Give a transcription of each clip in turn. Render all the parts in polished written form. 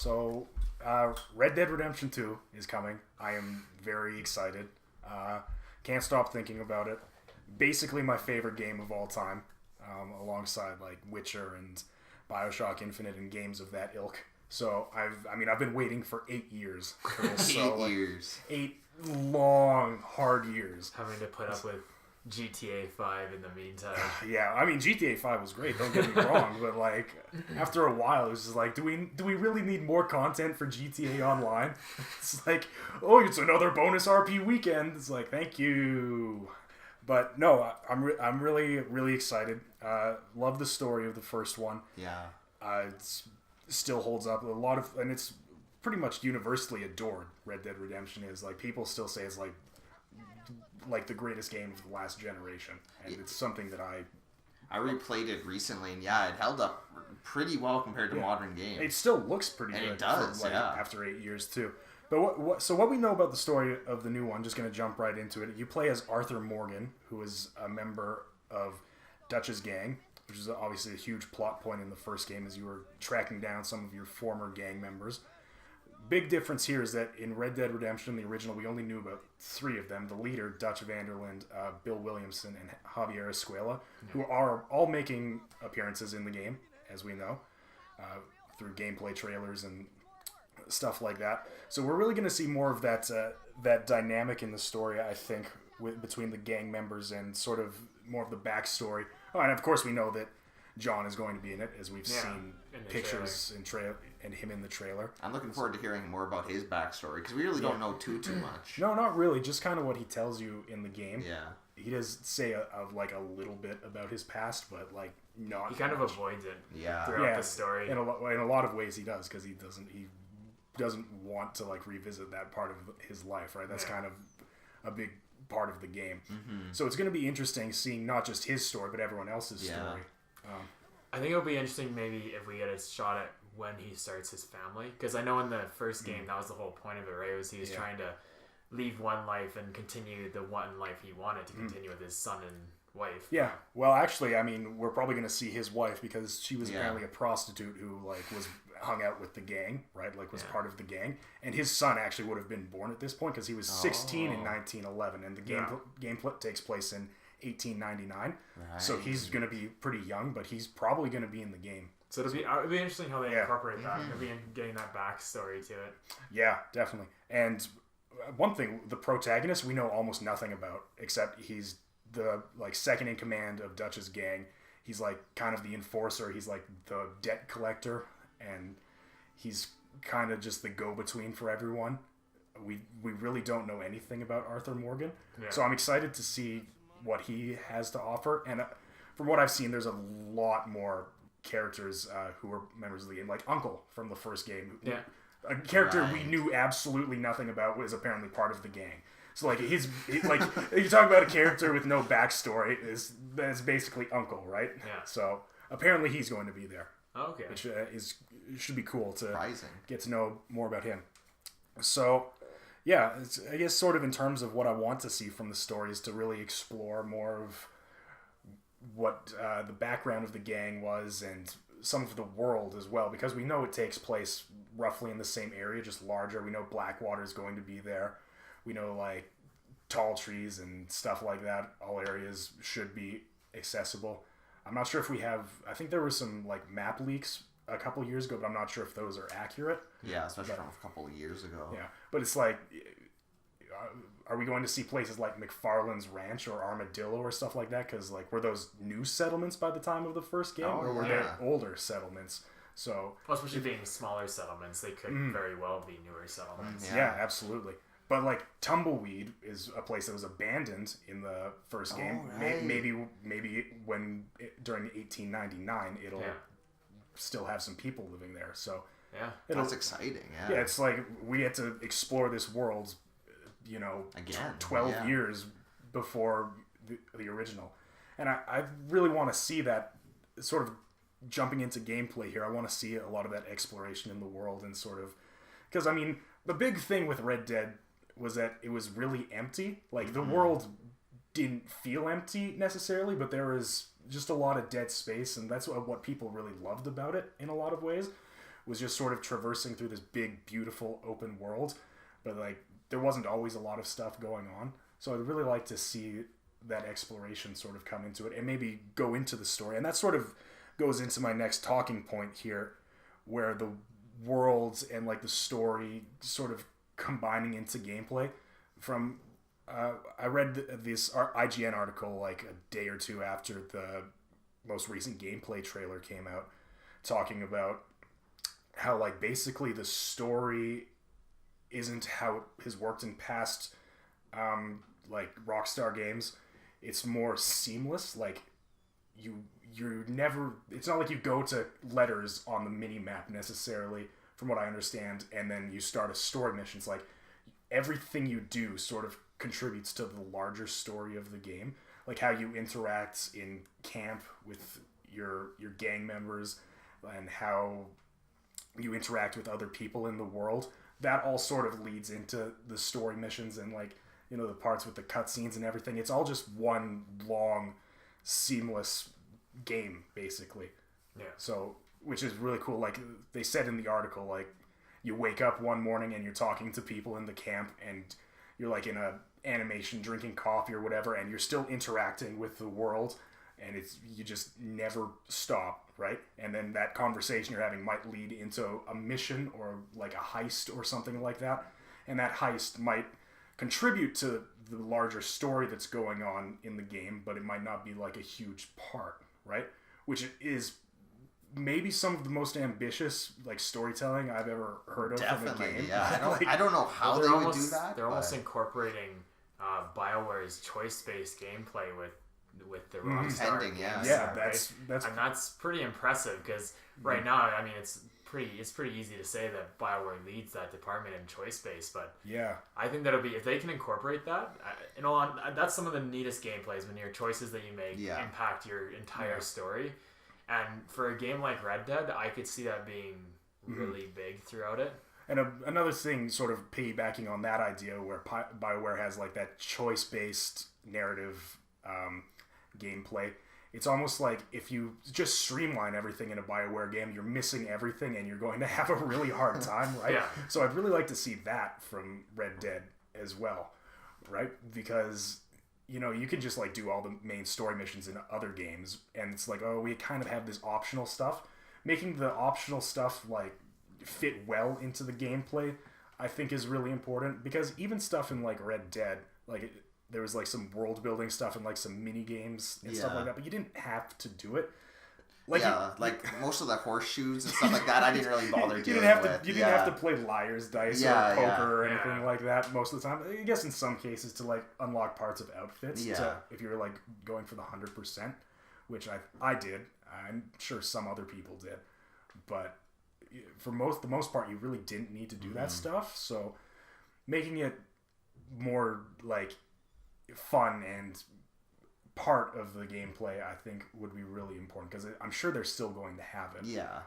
So, Red Dead Redemption 2 is coming. I am very excited. Can't stop thinking about it. Basically my favorite game of all time, alongside like Witcher and BioShock Infinite and games of that ilk. So I've been waiting for 8 years for this. 8 long, hard years. Having to put up with GTA 5 in the meantime. Yeah, I mean GTA 5 was great, don't get me wrong, but like after a while it was just like, do we really need more content for GTA Online? It's like, oh, it's another bonus RP weekend. It's like, thank you. But no, I'm really excited. Love the story of the first one. Yeah. It still holds up and it's pretty much universally adored. Red Dead Redemption is like, people still say it's like the greatest game of the last generation, and it's something that I replayed it recently, and yeah, it held up pretty well compared to modern games. It still looks pretty good. It does, after 8 years too. But what we know about the story of the new one, just going to jump right into it. You play as Arthur Morgan, who is a member of Dutch's gang, which is obviously a huge plot point in the first game, as you were tracking down some of your former gang members. Big difference here is that in Red Dead Redemption, the original, we only knew about 3 of them. The leader, Dutch Vanderland, Bill Williamson, and Javier Escuela, who are all making appearances in the game, as we know, through gameplay trailers and stuff like that. So we're really going to see more of that dynamic in the story, I think, between the gang members and sort of more of the backstory. Oh, and of course we know that John is going to be in it, as we've seen pictures and him in the trailer. I'm looking forward to hearing more about his backstory, because we really don't know too much. No, not really. Just kind of what he tells you in the game. Yeah. He does say a little bit about his past, but like not. He kind much. of avoids it. Throughout the story. In a lot of ways, he does, because he doesn't want to like revisit that part of his life, right? That's kind of a big part of the game. Mm-hmm. So it's going to be interesting seeing not just his story, but everyone else's story. I think it'll be interesting maybe if we get a shot at when he starts his family, because I know in the first game that was the whole point of it, right? Was he was trying to leave one life and continue the one life he wanted to continue with his son and wife. Yeah, well, actually, I mean, we're probably going to see his wife, because she was apparently a prostitute who like was hung out with the gang, right? Like was part of the gang, and his son actually would have been born at this point, because he was 16 in 1911, and the game takes place in 1899. Right. So he's going to be pretty young, but he's probably going to be in the game. So it'll be interesting how they incorporate that. Maybe getting that backstory to it. Yeah, definitely. And one thing, the protagonist we know almost nothing about, except he's the like second in command of Dutch's gang. He's like kind of the enforcer. He's like the debt collector, and he's kind of just the go-between for everyone. We really don't know anything about Arthur Morgan, so I'm excited to see what he has to offer. And from what I've seen, there's a lot more characters who are members of the game, like Uncle from the first game. Yeah. A character we knew absolutely nothing about was apparently part of the gang. So like you talk about a character with no backstory, that's basically Uncle, right? Yeah. So apparently he's going to be there. Okay. Which should be cool to get to know more about him. So yeah, I guess sort of in terms of what I want to see from the story is to really explore more of what the background of the gang was, and some of the world as well, because we know it takes place roughly in the same area, just larger. We know Blackwater is going to be there. We know like tall trees and stuff like that. All areas should be accessible. I'm not sure if we have. I think there were some like map leaks a couple years ago, but I'm not sure if those are accurate. Yeah, especially from a couple of years ago. Yeah, but it's like, are we going to see places like McFarland's Ranch or Armadillo or stuff like that? Because like, were those new settlements by the time of the first game, or were they older settlements? So, well, especially being smaller settlements, they could very well be newer settlements. Yeah, absolutely. But like Tumbleweed is a place that was abandoned in the first game. Right. Maybe during 1899 it'll still have some people living there. So that's exciting. Yeah, it's like we had to explore this world, again 12 years before the original, and I really want to see that sort of jumping into gameplay here. I want to see a lot of that exploration in the world, and sort of, because I mean the big thing with Red Dead was that it was really empty. Like the world didn't feel empty necessarily, but there was just a lot of dead space, and that's what people really loved about it in a lot of ways. was just sort of traversing through this big, beautiful open world, but like there wasn't always a lot of stuff going on. So I'd really like to see that exploration sort of come into it and maybe go into the story. And that sort of goes into my next talking point here, where the worlds and like the story sort of combining into gameplay. From I read this IGN article like a day or two after the most recent gameplay trailer came out, talking about how like basically the story isn't how it has worked in past like Rockstar games. It's more seamless. Like you're never, it's not like you go to letters on the mini map necessarily, from what I understand, and then you start a story mission. It's like everything you do sort of contributes to the larger story of the game, like how you interact in camp with your gang members and how you interact with other people in the world. That all sort of leads into the story missions and like, you know, the parts with the cutscenes and everything. It's all just one long, seamless game, basically. Yeah. So, which is really cool. Like they said in the article, like you wake up one morning and you're talking to people in the camp, and you're like in a animation drinking coffee or whatever, and you're still interacting with the world, and you just never stop, right? And then that conversation you're having might lead into a mission or like a heist or something like that, and that heist might contribute to the larger story that's going on in the game, but it might not be like a huge part, right? Which is maybe some of the most ambitious like storytelling I've ever heard of. Definitely, from a game. yeah. Like, I don't know how they would do that. They're almost incorporating BioWare's choice-based gameplay with the Rockstar games. Yeah, right? That's pretty impressive, because right now, I mean, it's pretty easy to say that BioWare leads that department in choice-based, but yeah, I think that'll be, if they can incorporate that, you know, that's some of the neatest gameplays, when your choices that you make impact your entire story. And for a game like Red Dead, I could see that being really big throughout it. And another thing, sort of piggybacking on that idea, where BioWare has like that choice-based narrative gameplay, it's almost like if you just streamline everything in a BioWare game, you're missing everything and you're going to have a really hard time, right? Yeah. So I'd really like to see that from Red Dead as well, right? Because, you know, you can just like do all the main story missions in other games, and it's like, oh, we kind of have this optional stuff. Making the optional stuff like fit well into the gameplay, I think, is really important, because even stuff in like Red Dead, like there was like some world building stuff and like some mini games and stuff like that, but you didn't have to do it. Like like most of the horseshoes and stuff like that, I didn't really bother doing. You didn't have to play liar's dice or poker or anything like that most of the time. I guess in some cases to like unlock parts of outfits. If you were like going for the 100%, which I did. I'm sure some other people did, but for the most part, you really didn't need to do that stuff. So making it more like fun and part of the gameplay, I think, would be really important, because I'm sure they're still going to have it. Yeah.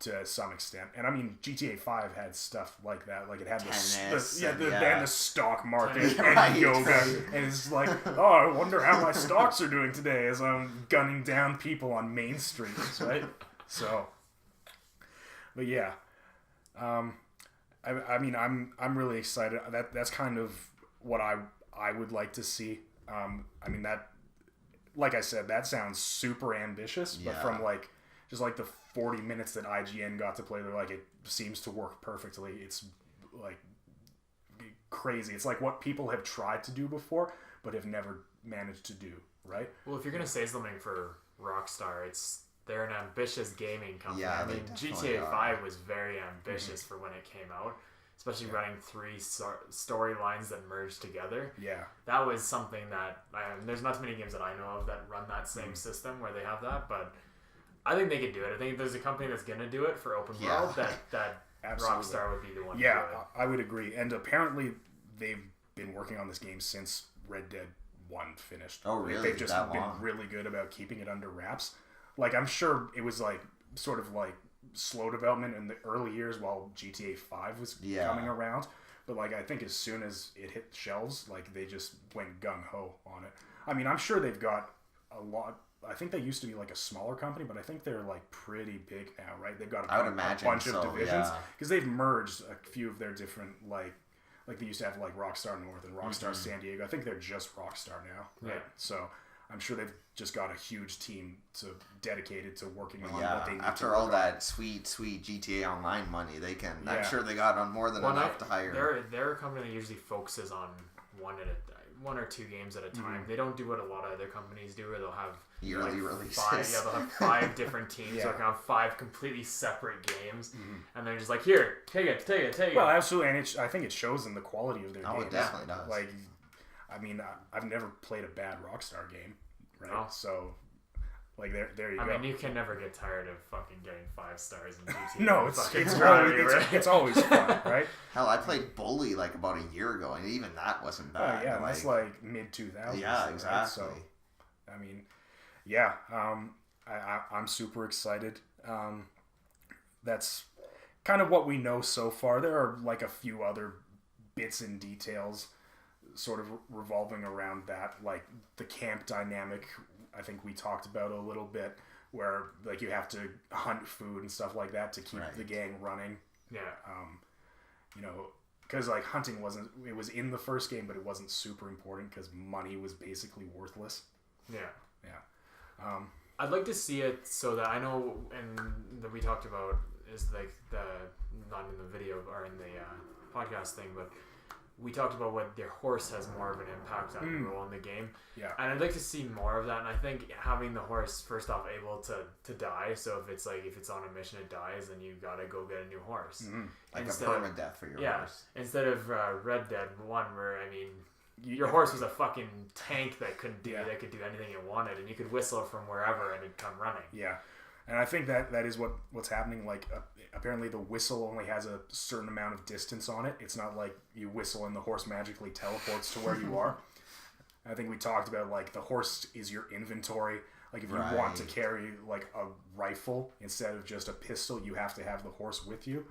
To some extent. And I mean, GTA 5 had stuff like that. Like it had the stock market and yoga. And it's like, oh, I wonder how my stocks are doing today as I'm gunning down people on Main Street, right? So, but yeah. I mean, I'm really excited. That's kind of what I would like to see. I mean, that, like I said, that sounds super ambitious, but from like just like the 40 minutes that IGN got to play, they're like, it seems to work perfectly. It's like crazy. It's like what people have tried to do before but have never managed to do, right? Well, if you're gonna say something for Rockstar, they're an ambitious gaming company. Yeah, I mean, GTA 5 was very ambitious for when it came out, especially running 3 storylines that merged together. Yeah, that was something that there's not too many games that I know of that run that same system where they have that, but I think they could do it. I think if there's a company that's gonna do it for open world, that Rockstar would be the one to do it. I would agree. And apparently they've been working on this game since Red Dead 1 finished. Oh, really? They've just been really good about keeping it under wraps. Like, I'm sure it was like sort of like slow development in the early years while GTA 5 was coming around. But like, I think as soon as it hit the shelves, like they just went gung-ho on it. I mean, I'm sure they've got a lot I think they used to be like a smaller company, but I think they're like pretty big now, right? They've got I would a imagine bunch so, of divisions yeah. because they've merged a few of their different like they used to have like Rockstar North and Rockstar San Diego. I think they're just Rockstar now, right? Yeah. So I'm sure they've just got a huge team dedicated to working on Yeah, what they need after to all work that sweet GTA Online money, they can. Yeah. I'm sure they got on more than enough to hire. They're a company that usually focuses on one or two games at a time. They don't do what a lot of other companies do, where they'll have Yearly releases. They'll have 5 different teams Yeah. working on 5 completely separate games, and they're just like, here, take it. Well, absolutely, and I think it shows in the quality of their Oh, games. it definitely does. Like, I mean, I've never played a bad Rockstar game, right? No. So, like, there you go. I mean, you can never get tired of fucking getting 5 stars in GTA. No, it's always fun, right? Hell, I played Bully like about a year ago, and even that wasn't bad. Oh, yeah, and that's like mid-2000s. Yeah, right? exactly. So, I mean, yeah, I'm super excited. That's kind of what we know so far. There are like a few other bits and details sort of revolving around that, like the camp dynamic. I think we talked about a little bit, where like you have to hunt food and stuff like that to keep the gang running. Yeah. You know, because like hunting it was in the first game, but it wasn't super important because money was basically worthless. Yeah. Yeah. I'd like to see it so that I know, and that we talked about is like not in the video or in the podcast thing, but we talked about what their horse has more of an impact on the role in the game. Yeah. And I'd like to see more of that. And I think having the horse first off able to die. So if it's on a mission it dies, then you gotta go get a new horse. Like a permadeath for your horse. Instead of Red Dead 1, where I mean, your horse was a fucking tank that could do anything it wanted, and you could whistle from wherever and it'd come running. Yeah. And I think that is what's happening. Like, apparently the whistle only has a certain amount of distance on it. It's not like you whistle and the horse magically teleports to where you are. I think we talked about, like, the horse is your inventory. Like, if you want to carry, like, a rifle instead of just a pistol, you have to have the horse with you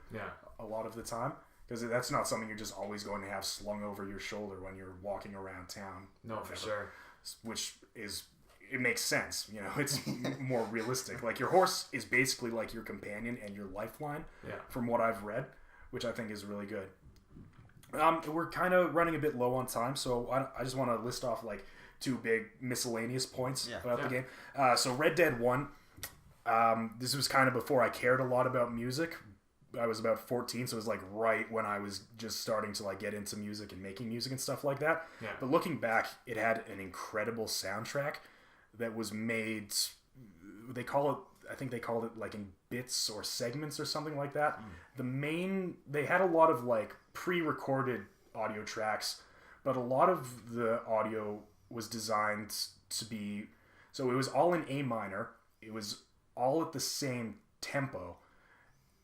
a lot of the time. Because that's not something you're just always going to have slung over your shoulder when you're walking around town. No, for sure. Which is... It makes sense, you know, it's more realistic. Like, your horse is basically like your companion and your lifeline, from what I've read, which I think is really good. We're kind of running a bit low on time, so I just want to list off, like, 2 big miscellaneous points about the game. So Red Dead 1, this was kind of before I cared a lot about music. I was about 14, so it was, like, right when I was just starting to, like, get into music and making music and stuff like that. Yeah. But looking back, it had an incredible soundtrack that was made, I think they called it like in bits or segments or something like that. They had a lot of like pre-recorded audio tracks, but a lot of the audio was designed to be, so it was all in A minor, it was all at the same tempo,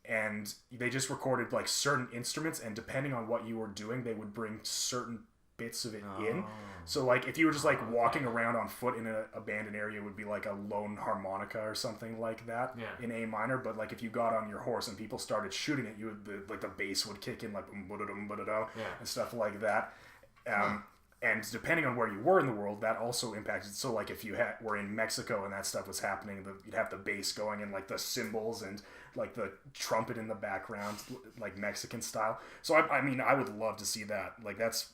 and they just recorded like certain instruments, and depending on what you were doing, they would bring certain bits of it in. So like if you were just like walking around on foot in an abandoned area, it would be like a lone harmonica or something like that in A minor. But like if you got on your horse and people started shooting at you, the bass would kick in like and stuff like that. And depending on where you were in the world, that also impacted. So like if you were in Mexico and that stuff was happening, you'd have the bass going and like the cymbals and like the trumpet in the background, like Mexican style. So I mean, I would love to see that. Like that's,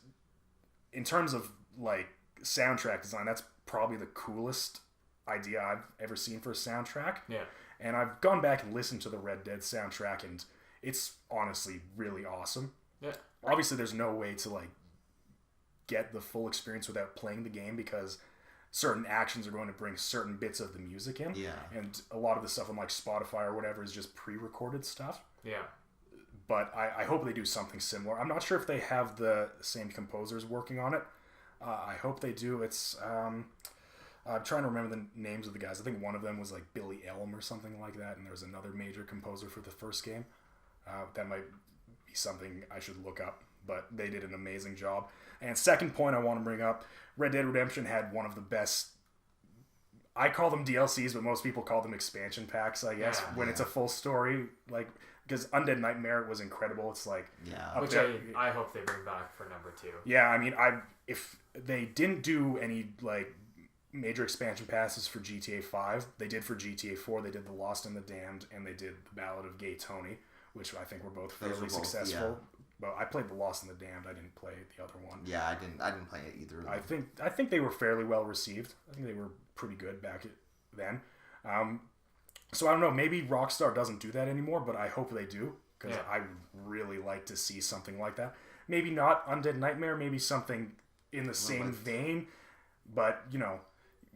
in terms of like soundtrack design, that's probably the coolest idea I've ever seen for a soundtrack. Yeah. And I've gone back and listened to the Red Dead soundtrack, and it's honestly really awesome. Yeah. Obviously, there's no way to like get the full experience without playing the game, because certain actions are going to bring certain bits of the music in. Yeah. And a lot of the stuff on like Spotify or whatever is just pre-recorded stuff. Yeah. But I hope they do something similar. I'm not sure if they have the same composers working on it. I hope they do. It's I'm trying to remember the names of the guys. I think one of them was like Billy Elm or something like that, and there was another major composer for the first game. That might be something I should look up, but they did an amazing job. And second point I want to bring up, Red Dead Redemption had one of the best, I call them DLCs, but most people call them expansion packs, I guess, when it's a full story, like... Because Undead Nightmare was incredible. It's like which I hope they bring back for number 2. Yeah, I mean, if they didn't do any like major expansion passes for GTA 5. They did for GTA 4. They did The Lost and the Damned, and they did The Ballad of Gay Tony, which I think were both fairly successful. But I played The Lost and the Damned. I didn't play the other one. Yeah, I didn't play it either. I think they were fairly well received. I think they were pretty good back then. So I don't know. Maybe Rockstar doesn't do that anymore, but I hope they do, because I would really like to see something like that. Maybe not Undead Nightmare. Maybe something in the same vein. But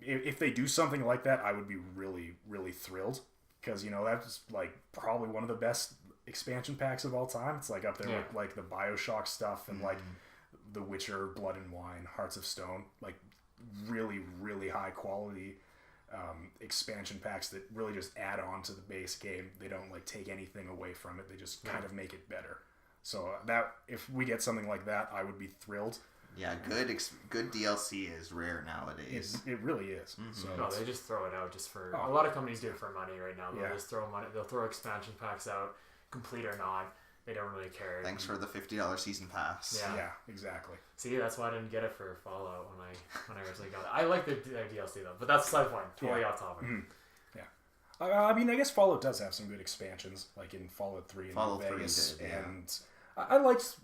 if they do something like that, I would be really, really thrilled, because that's like probably one of the best expansion packs of all time. It's like up there with like the BioShock stuff and like The Witcher, Blood and Wine, Hearts of Stone, like really, really high quality expansion packs that really just add on to the base game. They don't like take anything away from it. They just kind of make it better. So that if we get something like that, I would be thrilled. Yeah, good DLC is rare nowadays. It really is. So no, they just throw it out just for a lot of companies do it for money right now. They'll just throw money. They'll throw expansion packs out, complete or not. They don't really care. Thanks for the $50 season pass. Yeah, exactly. See, that's why I didn't get it for Fallout when I originally got it. I like the DLC though, but that's the side point. Totally off topic. Yeah. I mean, I guess Fallout does have some good expansions, like in Fallout 3 and Fallout New Vegas, 3 did, and I liked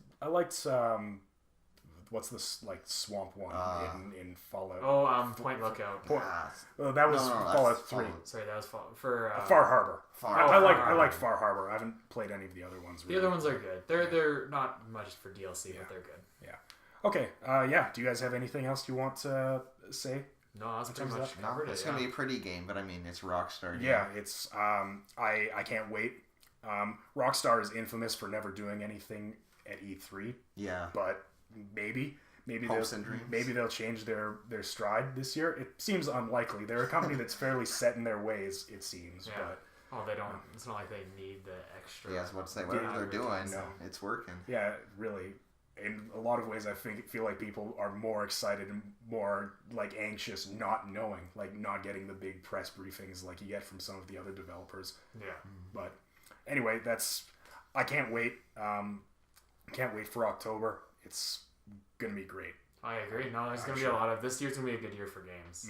what's this like swamp one in Fallout? Oh, Point Lookout. That was Fallout 3. Sorry, that was for Far Harbor. I like Far Harbor. I haven't played any of the other ones. The other ones are good. They're not much for DLC, but they're good. Yeah. Okay. Do you guys have anything else you want to say? No, that's pretty much covered. It's gonna be a pretty game, but I mean, it's Rockstar. Yeah, it's I can't wait. Rockstar is infamous for never doing anything at E3. Yeah. But maybe they'll change their stride this year. It seems unlikely. They're a company that's fairly set in their ways, it seems. Yeah. But they don't. It's not like they need the extra. Yeah, I was about to say whatever they're doing, it's working. Yeah, really. In a lot of ways, I feel like people are more excited and more like anxious, not knowing, like not getting the big press briefings like you get from some of the other developers. Yeah. But anyway, I can't wait. Can't wait for October. It's gonna be great. I agree. No, there's gonna be a lot of this year's gonna be a good year for games.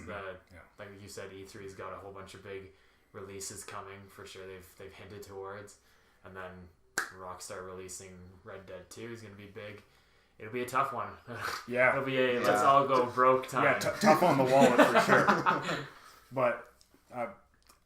Like you said, E3's got a whole bunch of big releases coming for sure. They've hinted towards, and then Rockstar releasing Red Dead 2 is gonna be big. It'll be a tough one. Yeah, it'll be a let's all go broke time. Yeah, tough on the wallet for sure. But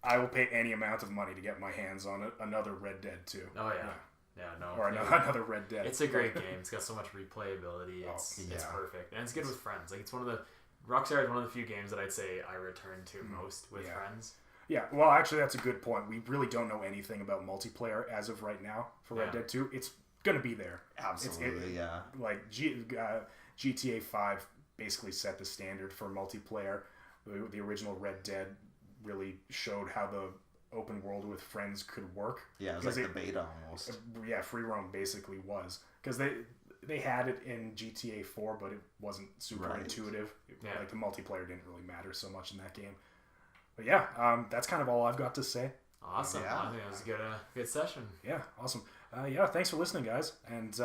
I will pay any amount of money to get my hands on another Red Dead 2. Oh yeah. Yeah, no. Or another Red Dead. It's a great game. It's got so much replayability. It's perfect. And it's good with friends. Like, it's Rockstar is one of the few games that I'd say I return to most with friends. Yeah, well, actually, that's a good point. We really don't know anything about multiplayer as of right now for Red Dead 2. It's going to be there. Absolutely, Like, GTA 5 basically set the standard for multiplayer. The original Red Dead really showed how the open world with friends could work. Yeah, it was like the beta almost. Yeah, free roam basically was. Because they had it in GTA 4, but it wasn't super intuitive. Like, the multiplayer didn't really matter so much in that game. But yeah, that's kind of all I've got to say. Awesome. I think it was a good session. Yeah, awesome. Thanks for listening, guys. And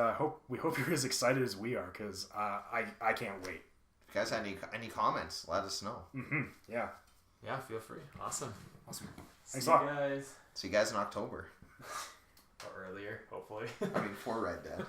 we hope you're as excited as we are, because I can't wait. If you guys have any comments, let us know. Mm-hmm. Yeah. Yeah, feel free. Awesome. Thanks a lot. Guys. See you guys in October. Or earlier, hopefully. I mean, for Red Dead.